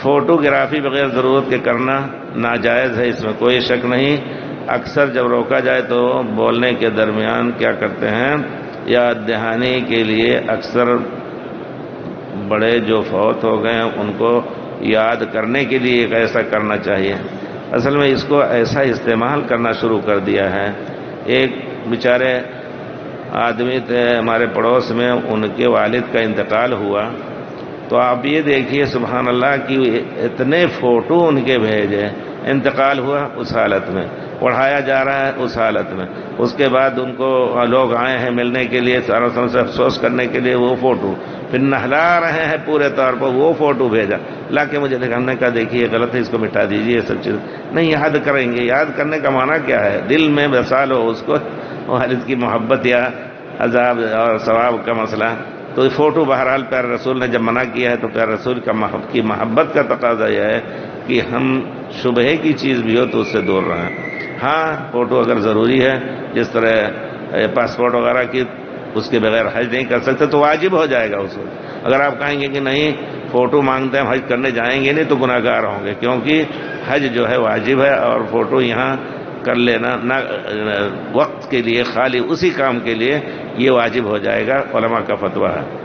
Photography بغیر ضرورت کے کرنا ناجائز ہے، اس میں کوئی شک نہیں۔ اکثر جب روکا جائے تو بولنے کے درمیان کیا کرتے ہیں، یاد دہانی کے لیے اکثر بڑے جو فوت ہو گئے ہیں ان کو یاد کرنے کے لیے ایک ایسا کرنا چاہیے۔ اصل میں اس کو ایسا استعمال کرنا شروع کر دیا ہے۔ ایک بیچارے آدمی تھے ہمارے پڑوس میں، ان کے والد کا انتقال ہوا، تو آپ یہ دیکھیے سبحان اللہ کہ اتنے فوٹو ان کے بھیجے، انتقال ہوا اس حالت میں، پڑھایا جا رہا ہے اس حالت میں، اس کے بعد ان کو لوگ آئے ہیں ملنے کے لیے، سارا سے افسوس کرنے کے لیے وہ فوٹو، پھر نہلا رہے ہیں پورے طور پر وہ فوٹو بھیجا، لا کے مجھے دیکھا، ہم نے کہا دیکھیے غلط ہے، اس کو مٹا دیجیے، یہ سب چیز نہیں، یاد کریں گے۔ یاد کرنے کا معنی کیا ہے؟ دل میں بسا لو اس کو، والد کی محبت یا عذاب اور ثواب کا مسئلہ۔ تو فوٹو بہرحال پیارے رسول نے جب منع کیا ہے تو پیارے رسول کی محبت کا تقاضا یہ ہے کہ ہم شبہ کی چیز بھی ہو تو اس سے دور رہیں۔ ہاں فوٹو اگر ضروری ہے، جس طرح پاسپورٹ وغیرہ کی، اس کے بغیر حج نہیں کر سکتے تو واجب ہو جائے گا اس وقت۔ اگر آپ کہیں گے کہ نہیں فوٹو مانگتے ہیں حج کرنے جائیں گے نہیں تو گناہ گار ہوں گے، کیونکہ حج جو ہے واجب ہے، اور فوٹو یہاں کر لینا نہ وقت کے لیے، خالی اسی کام کے لیے، یہ واجب ہو جائے گا، علماء کا فتویٰ ہے۔